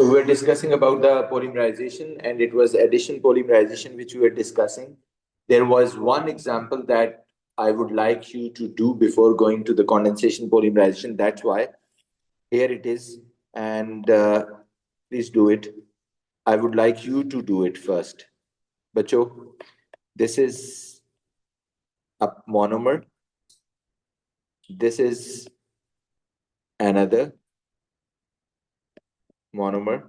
So we were discussing about the polymerization, and it was addition polymerization which we were discussing. There was one example that I would like you to do before going to the condensation polymerization. That's why here it is, and please do it. I would like you to do it first. Bacho, this is a monomer. This is another monomer.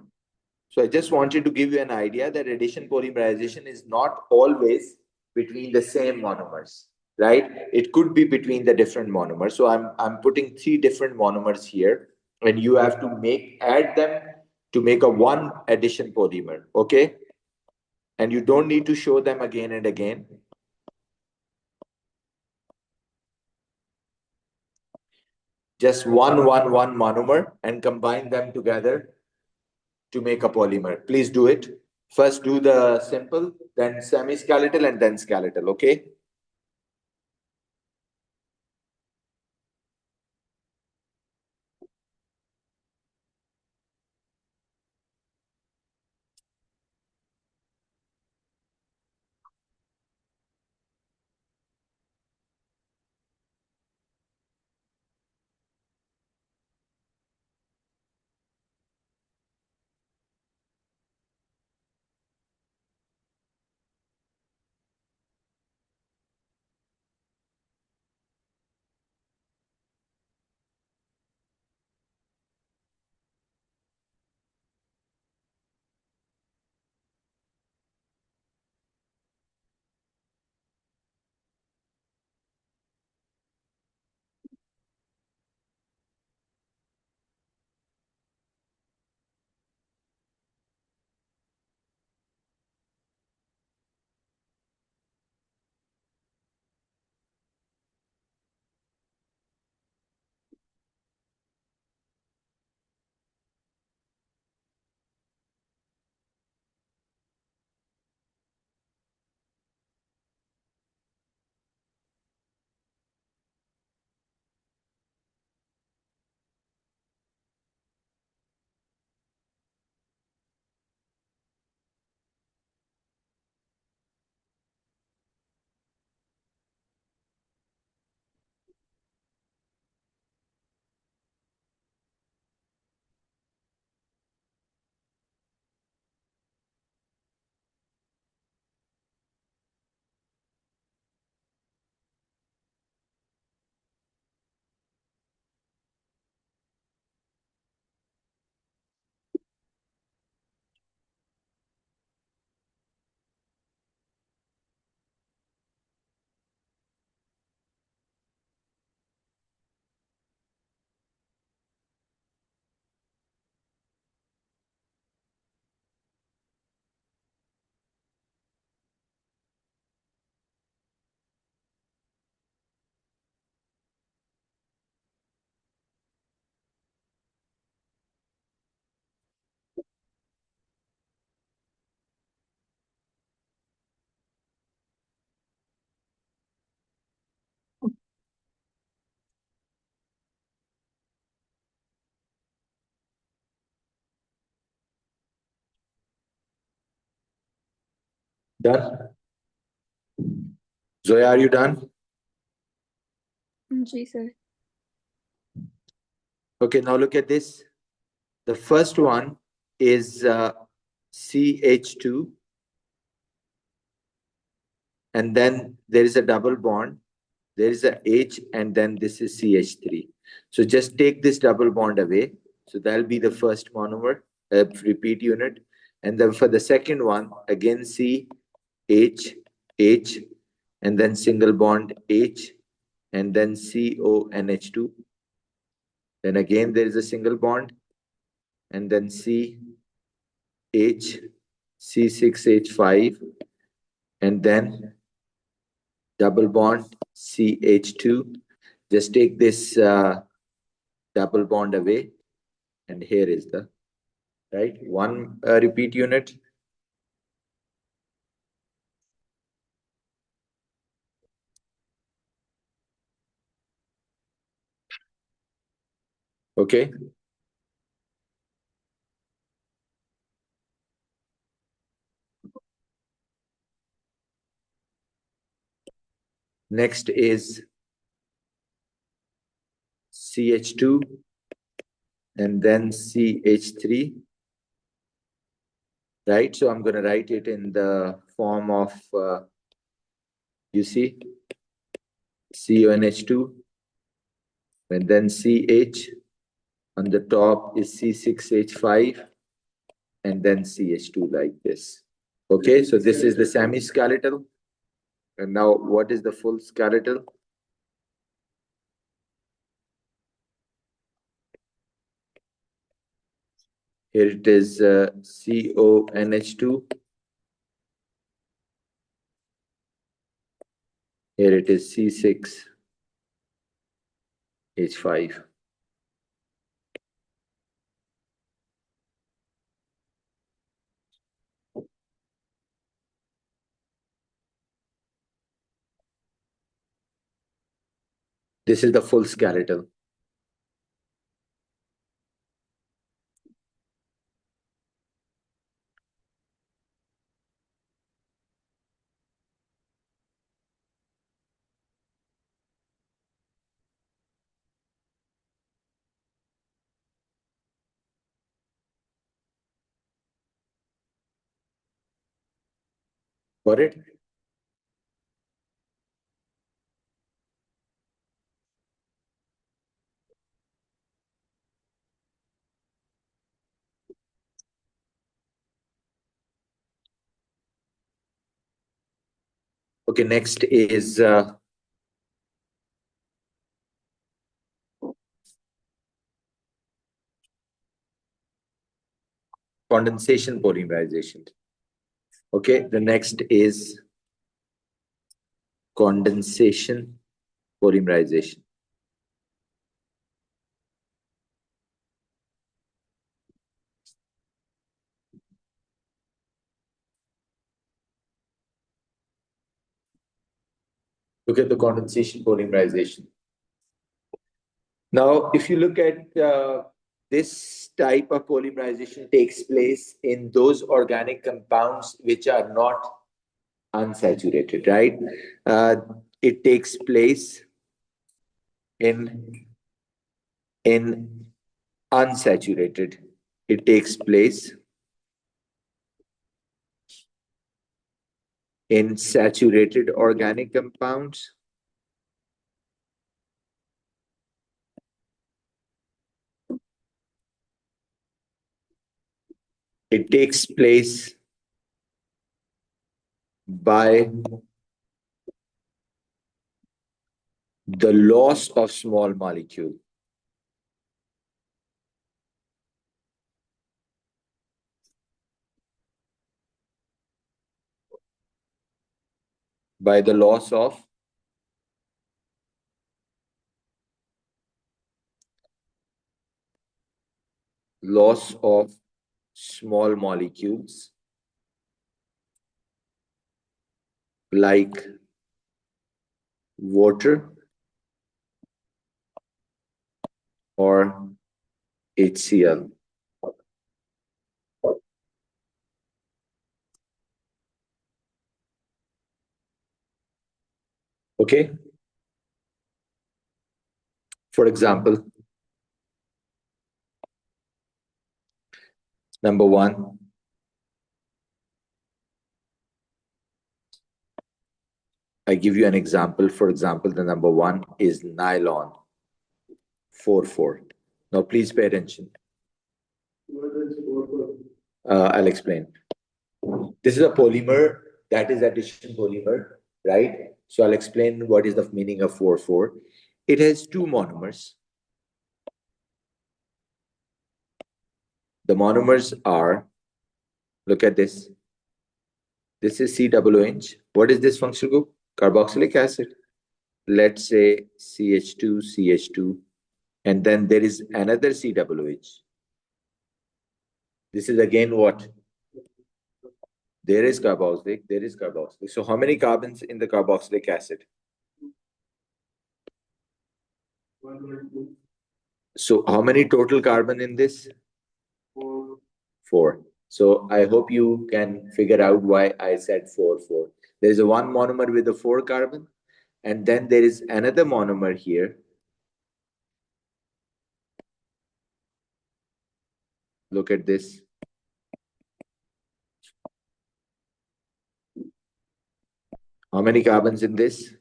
So I just wanted to give you an idea that addition polymerization is not always between the same monomers, right? It could be between the different monomers. So I'm putting three different monomers here, and you have to add them to make a one addition polymer, okay? And you don't need to show them again and again. Just one monomer and combine them together to make a polymer. Please do it. First do the simple, then semi-skeletal, and then skeletal, okay? Done? Zoya, are you done? जी sir. Okay, now look at this. The first one is CH2, and then there is a double bond. There is a H, and then this is CH3. So just take this double bond away. So that'll be the first monomer, repeat unit. And then for the second one, again C, H, H, and then single bond H, and then CONH2. Then again there is a single bond, and then C, H, C6H5, and then double bond CH2. Just take this double bond away, and here is the right one repeat unit. Okay. Next is CH2 and then CH3, right? So I'm going to write it in the form of, you see, CONH2 and then CH. On the top is C6H5 and then CH2 like this. Okay, so this is the semi-skeletal. And now what is the full skeletal? Here it is CONH2. Here it is C6H5. This is the full skeletal. Got it? Okay, next is condensation polymerization. Okay, the next is condensation polymerization. Look at the condensation polymerization. Now, if you look at this type of polymerization takes place in those organic compounds which are not unsaturated, right? It takes place in in unsaturated. It takes place in saturated organic compounds. It takes place by the loss of small molecule. By the loss of small molecules like water or HCl. Okay. For example, number one, I give you an example. For example, the number one is nylon 4,4. Now, please pay attention. I'll explain. This is a polymer that is addition polymer, right? So I'll explain what is the meaning of 4,4. It has two monomers. The monomers are, look at this. This is COOH. What is this functional group? Carboxylic acid. Let's say CH2, CH2, and then there is another COOH. This is again what? There is carboxylic, there is carboxylic. So how many carbons in the carboxylic acid? So how many total carbon in this? 4. So I hope you can figure out why I said 4, 4. There is a one monomer with a 4 carbon. and then there is another monomer here. Look at this. How many carbons in this?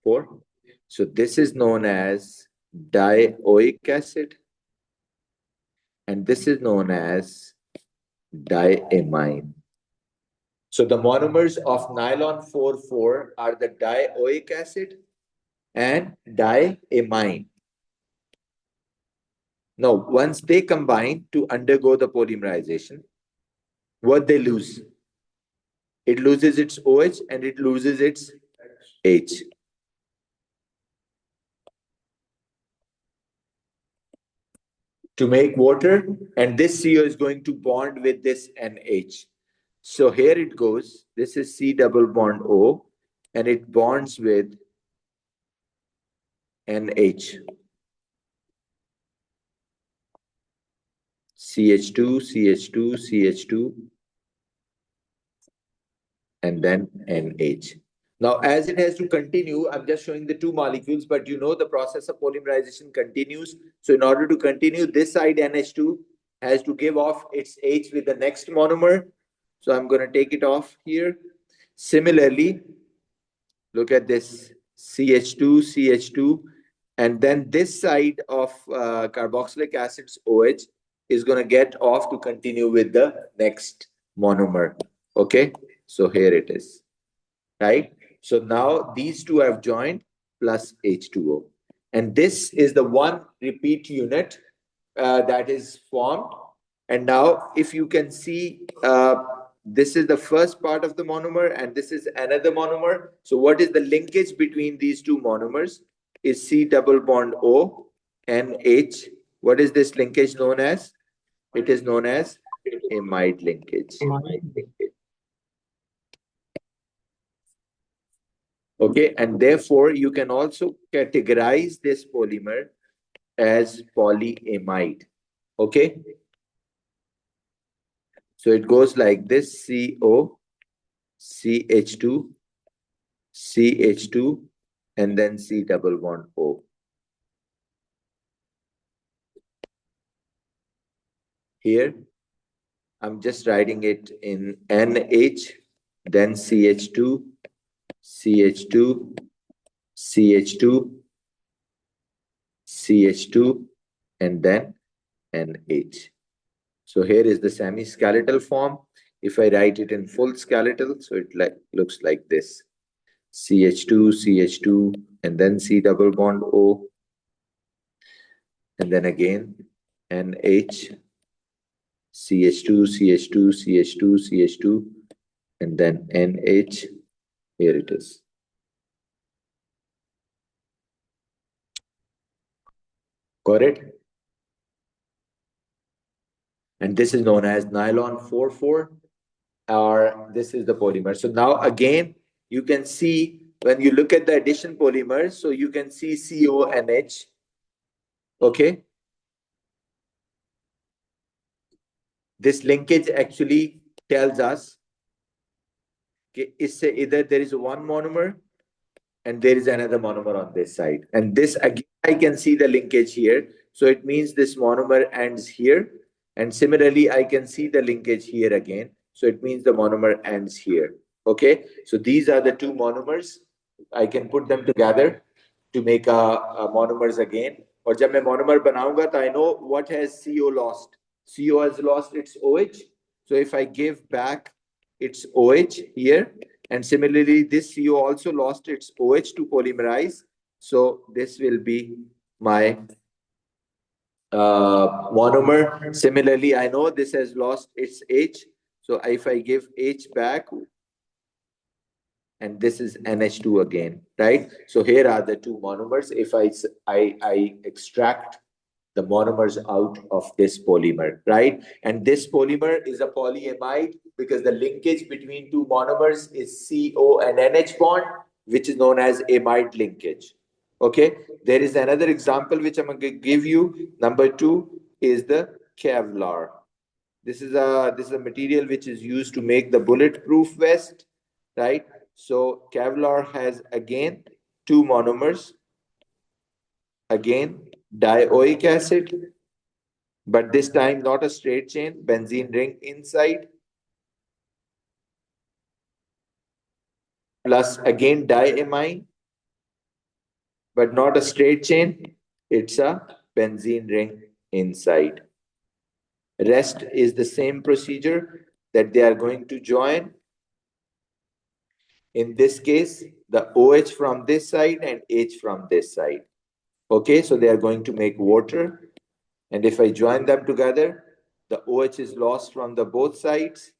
4. So this is known as dioic acid, and this is known as diamine. So the monomers of nylon 4,4 are the dioic acid and diamine. Now, once they combine to undergo the polymerization, what they lose? It loses its OH and it loses its H. To make water, and this CO is going to bond with this NH. So here it goes. This is C double bond O, and it bonds with NH. CH2, CH2, CH2, and then NH. Now, as it has to continue, I'm just showing the two molecules, but you know the process of polymerization continues. So in order to continue, this side NH2 has to give off its H with the next monomer. So I'm going to take it off here. Similarly, look at this CH2, CH2, and then this side of carboxylic acid's OH is going to get off to continue with the next monomer. Okay, so here it is, right? So now these two have joined plus H2O. And this is the one repeat unit that is formed. And now if you can see, this is the first part of the monomer and this is another monomer. So what is the linkage between these two monomers? Is C double bond O and H. What is this linkage known as? It is known as amide linkage. Okay, and therefore you can also categorize this polymer as polyamide. Okay, so it goes like this: CO, CH2, CH2, and then C double bond O. Here, I'm just writing it in NH, then CH2, CH2, CH2, CH2, and then NH. So here is the semi-skeletal form. If I write it in full skeletal, so it looks like this: CH2, CH2, and then C double bond O, and then again NH, CH2, CH2, CH2, CH2, and then NH. Here it is. Got it? And this is known as nylon 4,4, or this is the polymer. So now again, you can see when you look at the addition polymers, so you can see CONH. Okay. This linkage actually tells us either there is one monomer and there is another monomer on this side. And this again, I can see the linkage here. So it means this monomer ends here. And similarly, I can see the linkage here again. So it means the monomer ends here. Okay. So these are the two monomers. I can put them together to make a monomers again. और जब मैं monomer बनाऊंगा, तो I know what has CO lost. CO has lost its OH. So if I give back its OH here, and similarly, this CO also lost its OH to polymerize. So this will be my monomer. Similarly, I know this has lost its H. So if I give H back, and this is NH2 again, right? So here are the two monomers. If I extract the monomers out of this polymer, right? And this polymer is a polyamide because the linkage between two monomers is CO and NH bond, which is known as amide linkage. Okay, there is another example which I'm going to give you. Number 2 is the Kevlar. This is a material which is used to make the bulletproof vest, right? So Kevlar has again two monomers, again dioic acid, but this time not a straight chain, benzene ring inside, plus again diamine, but not a straight chain, it's a benzene ring inside. Rest is the same procedure that they are going to join. In this case, the OH from this side and H from this side. Okay, so they are going to make water. And if I join them together, the OH is lost from the both sides.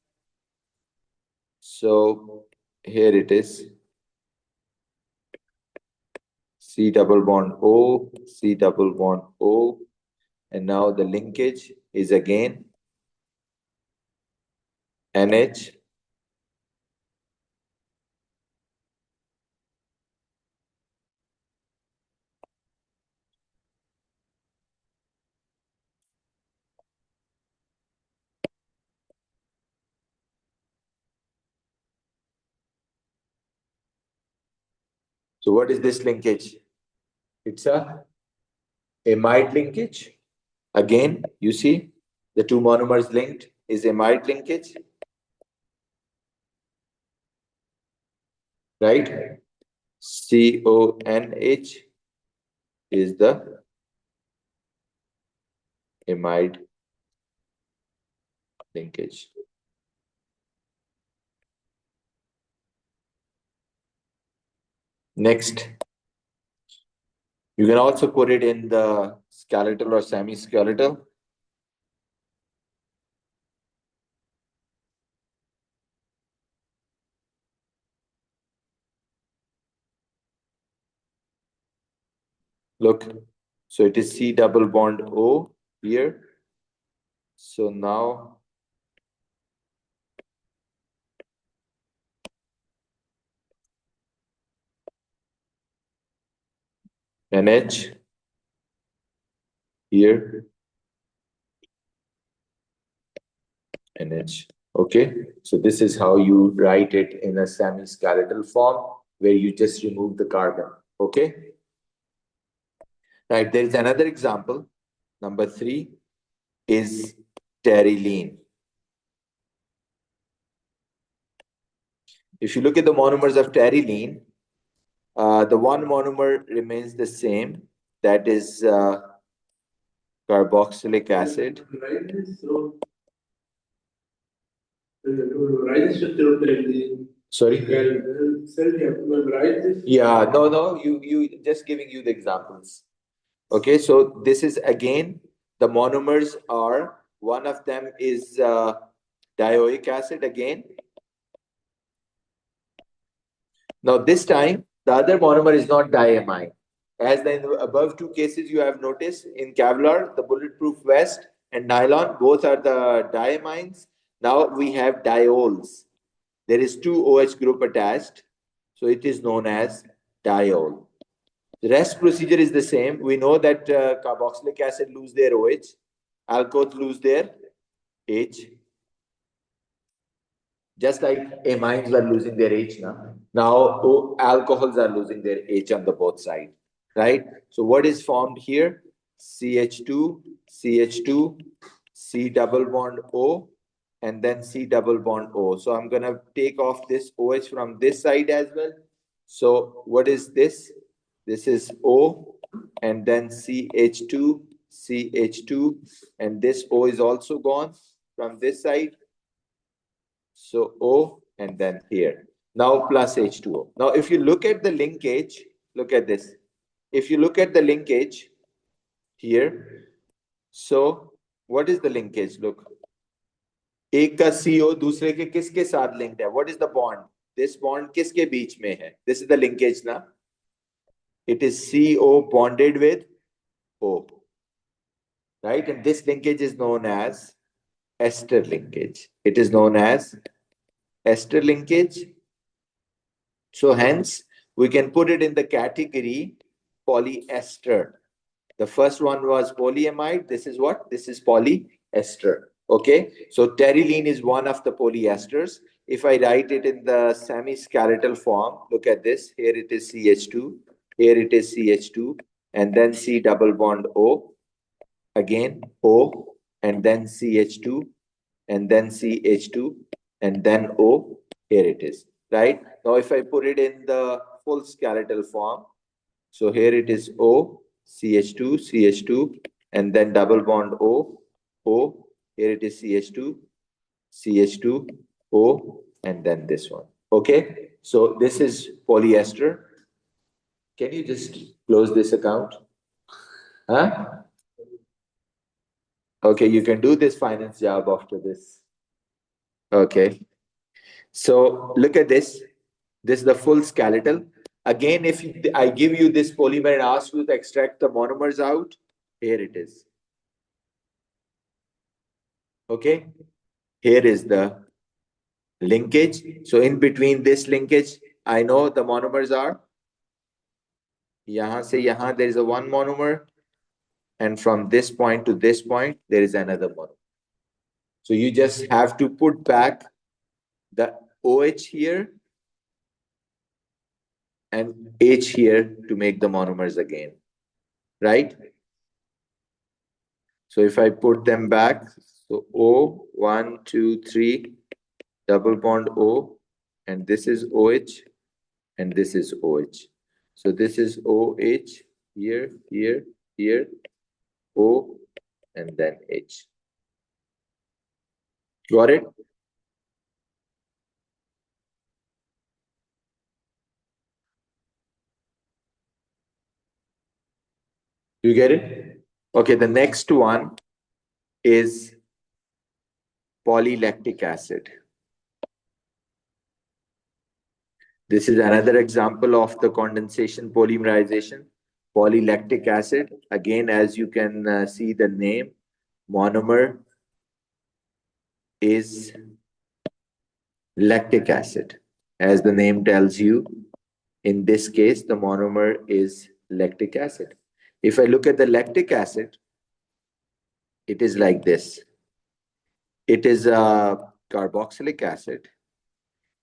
So here it is. C double bond O, C double bond O. And now the linkage is again NH. So what is this linkage? It's a amide linkage. Again, you see the two monomers linked is amide linkage, right? CONH is the amide linkage. Next, you can also put it in the skeletal or semi-skeletal. Look, so it is C double bond O here. So now NH here, NH. Okay, so this is how you write it in a semi-skeletal form where you just remove the carbon. Okay, right. There is another example. Number 3 is pterilene. If you look at the monomers of pterilene, the one monomer remains the same. That is carboxylic acid. Sorry? Yeah, no, you just giving you the examples. Okay, so this is again, the monomers are, one of them is dioic acid again. Now this time, the other monomer is not diamine. As in the above two cases you have noticed, in Kevlar, the bulletproof vest and nylon, both are the diamines. Now we have diols. There is two OH group attached, so it is known as diol. The rest procedure is the same. We know that carboxylic acid lose their OH, alcohols lose their H, just like amines were losing their H now. Now alcohols are losing their H on the both sides, right? So what is formed here? CH2, CH2, C double bond O, and then C double bond O. So I'm gonna take off this OH from this side as well. So what is this? This is O, and then CH2, CH2, and this O is also gone from this side. So O, and then here. Now plus H2O. Now if you look at the linkage, look at this. If you look at the linkage here, so what is the linkage? Look. एक का CO दूसरे के किसके साथ linked है? What is the bond? This bond किसके बीच में है? This is the linkage ना? It is CO bonded with O. Right? And this linkage is known as ester linkage. It is known as ester linkage. So hence, we can put it in the category polyester. The first one was polyamide. This is what? This is polyester. Okay. So pterilene is one of the polyesters. if I write it in the semi-skeletal form, look at this. Here it is CH2, here it is CH2, and then C double bond O, again O, and then CH2, and then CH2, and then O. Here it is, right? Now, if I put it in the full skeletal form, so here it is O, CH2, CH2, and then double bond O, O. Here it is CH2, CH2, O, and then this one. Okay, so this is polyester. Can you just close this account? Huh? Okay, you can do this finance job after this. Okay, so look at this. This is the full skeletal. Again, if I give you this polymer and ask you to extract the monomers out, here it is. Okay, here is the linkage. So in between this linkage, I know the monomers are yahan se yahan, there is a one monomer, and from this point to this point, there is another monomer. So you just have to put back the OH here and H here to make the monomers again, right? So if I put them back, so O, 1, 2, 3, double bond O, and this is OH, and this is OH. So this is OH, here, here, here, O, and then H. Got it? You get it? Okay, the next one is polylactic acid. This is another example of the condensation polymerization. Polylactic acid, again, as you can see the name, monomer is lactic acid. As the name tells you, in this case, the monomer is lactic acid. If I look at the lactic acid, it is like this. It is a carboxylic acid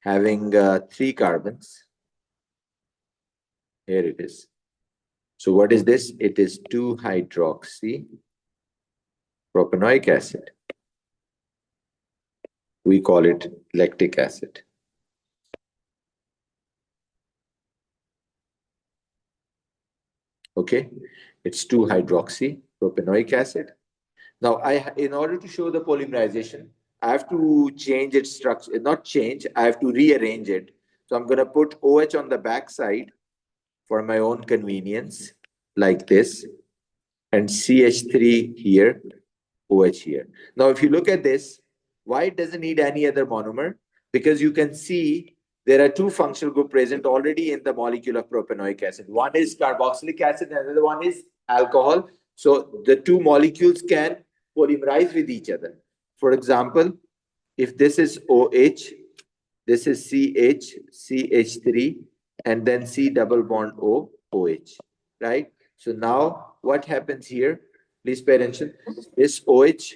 having three carbons. Here it is. So what is this? It is 2-hydroxy propanoic acid. We call it lactic acid. Okay, it's 2-hydroxy propanoic acid. Now, in order to show the polymerization, I have to change its structure. Not change, I have to rearrange it. So I'm going to put OH on the back side for my own convenience, like this, and CH3 here, OH here. Now, if you look at this, why it doesn't need any other monomer? Because you can see there are two functional groups present already in the molecule of propanoic acid. One is carboxylic acid, and another one is alcohol. So the two molecules can polymerize with each other. For example, if this is OH, this is CH, CH3, and then C double bond O, OH, right? So now what happens here? Please pay attention. This OH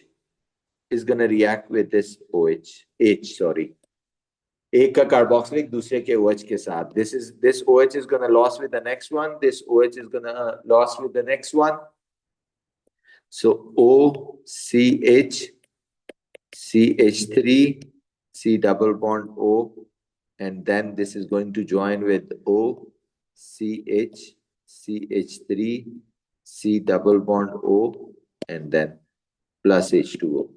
is going to react with this OH, H, sorry. एक का carboxylic दूसरे के OH के साथ. This OH is going to loss with the next one. This OH is going to loss with the next one. So OCH, CH3, C double bond O, and then this is going to join with O, CH, CH3, C double bond O, and then plus H2O.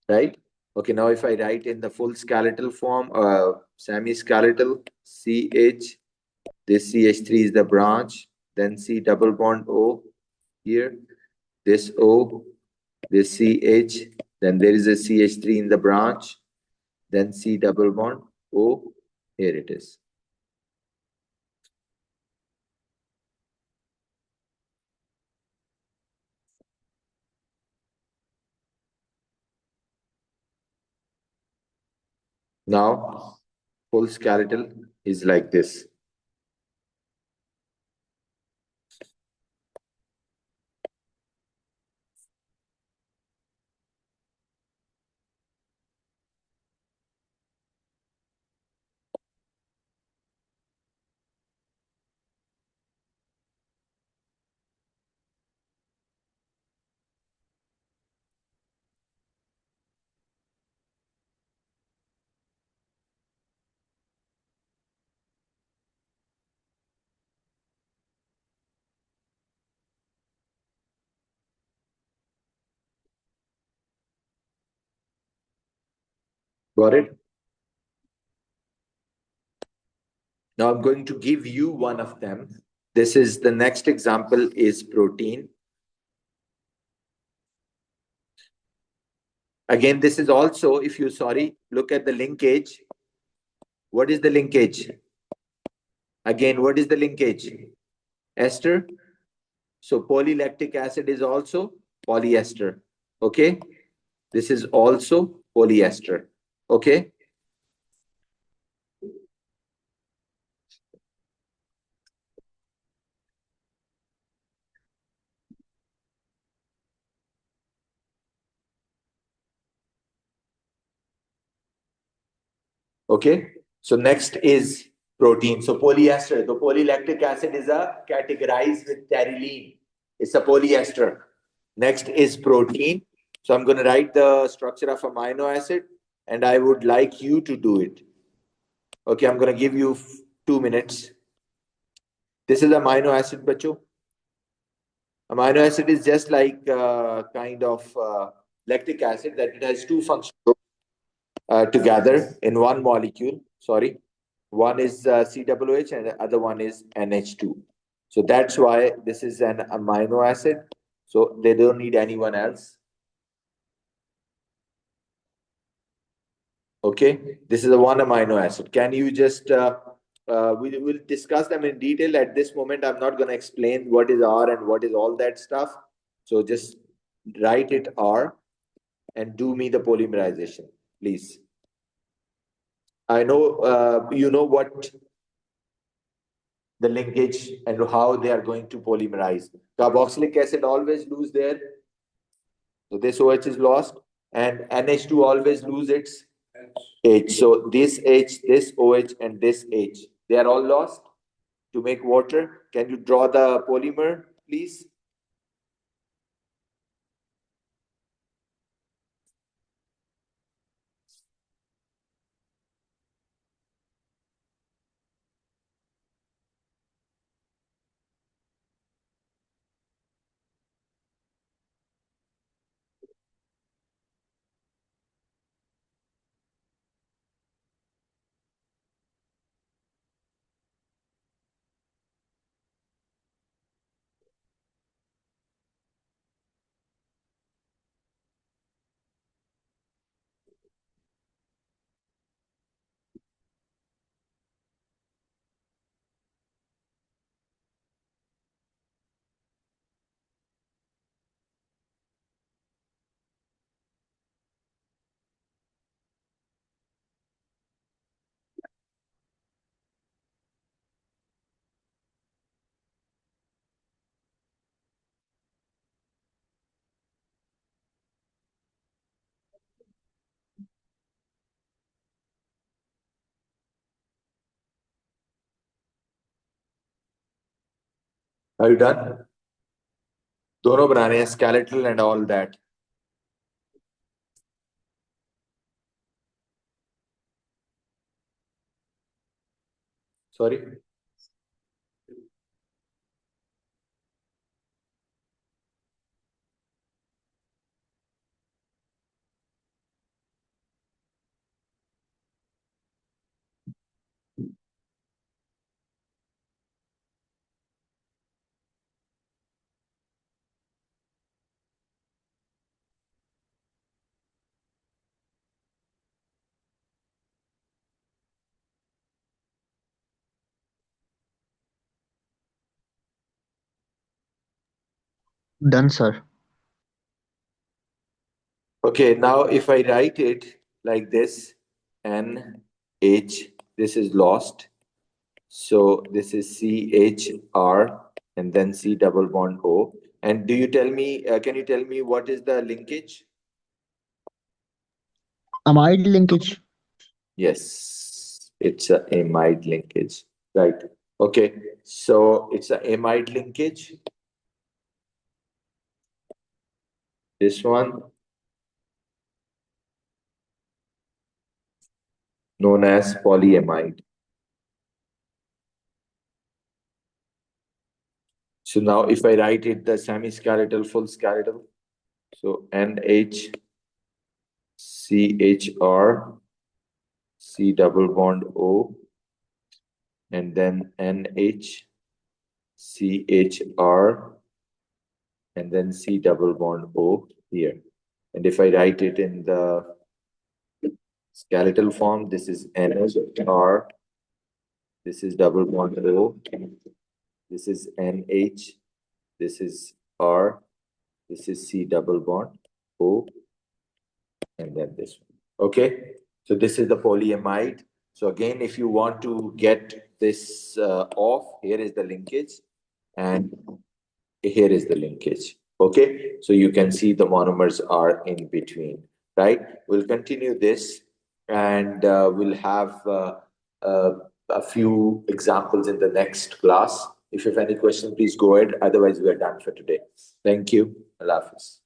Right? Okay, now if I write in the full skeletal form, semi-skeletal, CH, this CH3 is the branch, then C double bond O here, this O, this CH, then there is a CH3 in the branch, then C double bond O, here it is. Now, full skeletal is like this. Got it? Now I'm going to give you one of them. This is the next example is protein. Again, this is also, if you sorry, look at the linkage. What is the linkage? Again, what is the linkage? Ester. So polylactic acid is also polyester. Okay. This is also polyester. Okay. Okay. So next is protein. So polyester. The polylactic acid is a categorized with pterylene. It's a polyester. Next is protein. So I'm going to write the structure of amino acid and I would like you to do it. Okay, I'm going to give you 2 minutes. This is amino acid, bacho. Amino acid is just like kind of lactic acid that it has two functions together in one molecule. Sorry, one is COOH and the other one is NH2. So that's why this is an amino acid. So they don't need anyone else. Okay, this is a one amino acid. Can you just we will discuss them in detail at this moment. I'm not going to explain what is R and what is all that stuff. So just write it R and do me the polymerization, please. I know you know what the linkage and how they are going to polymerize. Carboxylic acid always lose their, so this OH is lost, and NH2 always lose its H. So this H, this OH, and this H, they are all lost to make water. Can you draw the polymer, please? Are you done? दोनों बनाने हैं, skeletal and all that. Sorry. Done, sir. Okay, now if I write it like this, N H, this is lost. So this is CHR and then C double bond O. And do you tell me, can you tell me what is the linkage? Amide linkage. Yes, it's a amide linkage, right? Okay, so it's a amide linkage. This one known as polyamide. So now if I write it the semi-skeletal, full skeletal, so NHCHR C double bond O, and then NH, CHR, and then C double bond O here. And if I write it in the skeletal form, this is NR, this is double bond O, this is NH, this is R, this is C double bond O, and then this one. Okay, so this is the polyamide. So again, if you want to get this off, here is the linkage, and here is the linkage. Okay, so you can see the monomers are in between, right? We'll continue this, and we'll have uh, a few examples in the next class. If you have any question, please go ahead. Otherwise, we are done for today. Thank you. Allah Hafiz.